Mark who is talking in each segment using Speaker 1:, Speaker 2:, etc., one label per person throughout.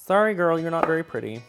Speaker 1: Sorry, girl, you're not very pretty.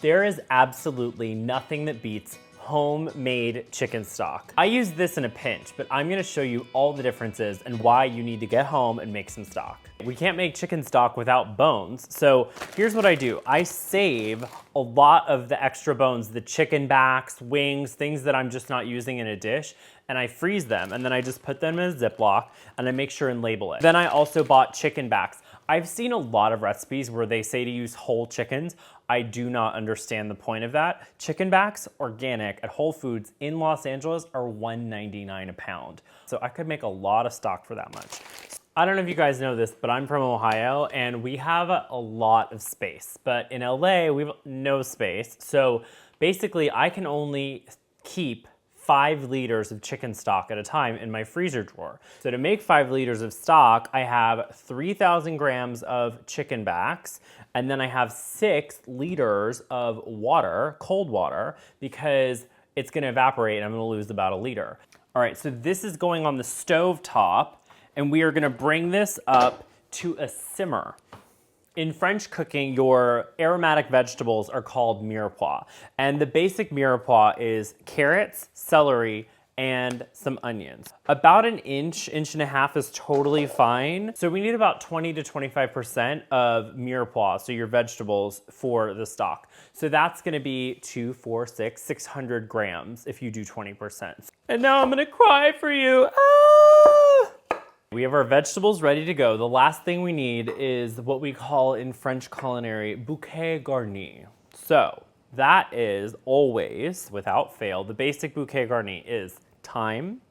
Speaker 1: There is absolutely nothing that beats homemade chicken stock. I use this in a pinch, but I'm gonna show you all the differences and why you need to get home and make some stock. We can't make chicken stock without bones, so here's what I do. I save a lot of the extra bones, the chicken backs, wings, things that I'm just not using in a dish, and I freeze them, and then I just put them in a Ziploc, and I make sure and label it. Then I also bought chicken backs. I've seen a lot of recipes where they say to use whole chickens. I do not understand the point of that. Chicken backs, organic, at Whole Foods in Los Angeles are $1.99 a pound. So I could make a lot of stock for that much. I don't know if you guys know this, but I'm from Ohio and we have a lot of space. But in LA, we have no space. So basically I can only keep 5 liters of chicken stock at a time in my freezer drawer. So to make 5 liters of stock, I have 3,000 grams of chicken backs, and then I have 6 liters of water, cold water, because it's gonna evaporate and I'm gonna lose about a liter. All right, so this is going on the stove top, and we are gonna bring this up to a simmer. In French cooking, your aromatic vegetables are called mirepoix. And the basic mirepoix is carrots, celery, and some onions. About an inch and a half is totally fine. So we need about 20 to 25% of mirepoix, so your vegetables, for the stock. So that's gonna be 2, 4, 6, 600 grams if you do 20%. And now I'm gonna cry for you. Ah! We have our vegetables ready to go. The last thing we need is what we call in French culinary bouquet garni. So that is always, without fail, the basic bouquet garni is thyme,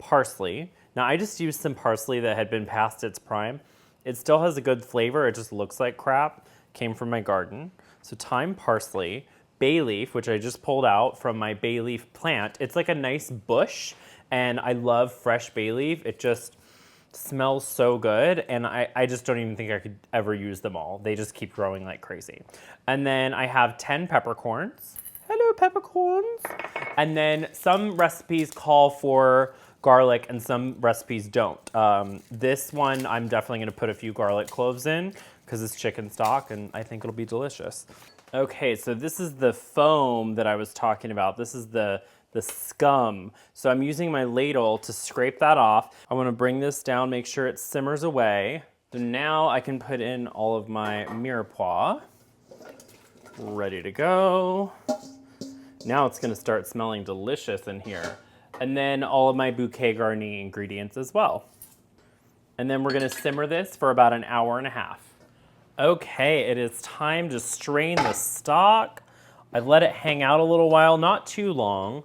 Speaker 1: parsley. Now I just used some parsley that had been past its prime. It still has a good flavor, it just looks like crap. Came from my garden. So thyme, parsley, bay leaf, which I just pulled out from my bay leaf plant. It's like a nice bush, and I love fresh bay leaf. It just smells so good, and I just don't even think I could ever use them all. They just keep growing like crazy. And then I have 10 peppercorns. Hello, peppercorns. And then some recipes call for garlic and some recipes don't. This one, I'm definitely gonna put a few garlic cloves in because it's chicken stock and I think it'll be delicious. Okay, so this is the foam that I was talking about. This is the scum. So I'm using my ladle to scrape that off. I wanna bring this down, make sure it simmers away. So now I can put in all of my mirepoix. Ready to go. Now it's gonna start smelling delicious in here. And then all of my bouquet garni ingredients as well. And then we're gonna simmer this for about an hour and a half. Okay, it is time to strain the stock. I let it hang out a little while, not too long.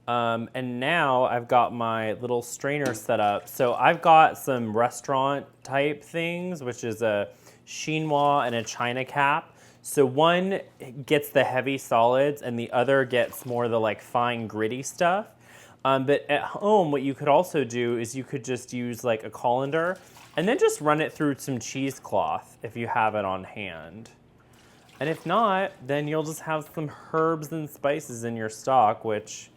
Speaker 1: And now I've got my little strainer set up. So I've got some restaurant type things, which is a chinois and a china cap. So one gets the heavy solids and the other gets more of the like fine gritty stuff. But at home, what you could also do is you could just use like a colander and then just run it through some cheesecloth if you have it on hand. And if not, then you'll just have some herbs and spices in your stock, which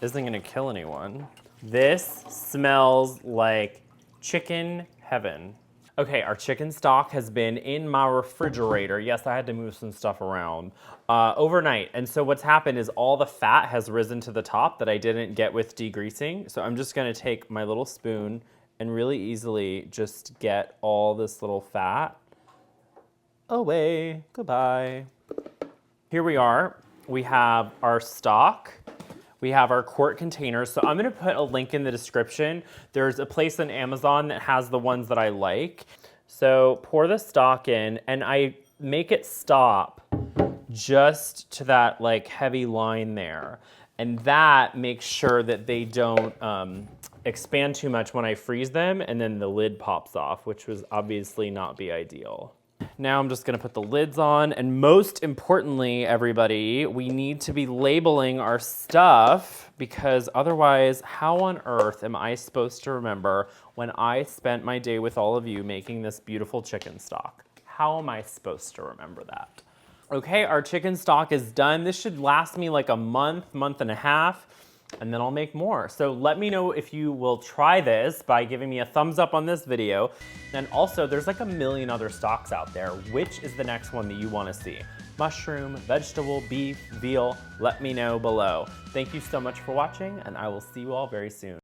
Speaker 1: isn't gonna kill anyone. This smells like chicken heaven. Okay, our chicken stock has been in my refrigerator. Yes, I had to move some stuff around overnight. And so what's happened is all the fat has risen to the top that I didn't get with degreasing. So I'm just gonna take my little spoon and really easily just get all this little fat away. Goodbye. Here we are. We have our stock. We have our quart containers. So I'm gonna put a link in the description. There's a place on Amazon that has the ones that I like. So pour the stock in and I make it stop just to that like heavy line there. And that makes sure that they don't expand too much when I freeze them, and then the lid pops off, which would obviously not be ideal. Now I'm just gonna put the lids on, and most importantly, everybody, we need to be labeling our stuff, because otherwise, how on earth am I supposed to remember when I spent my day with all of you making this beautiful chicken stock? How am I supposed to remember that? Okay, our chicken stock is done. This should last me like a month, month and a half. and then I'll make more. So let me know if you will try this by giving me a thumbs up on this video. And also, there's like a million other stocks out there. Which is the next one that you wanna see? Mushroom, vegetable, beef, veal? Let me know below. Thank you so much for watching, and I will see you all very soon.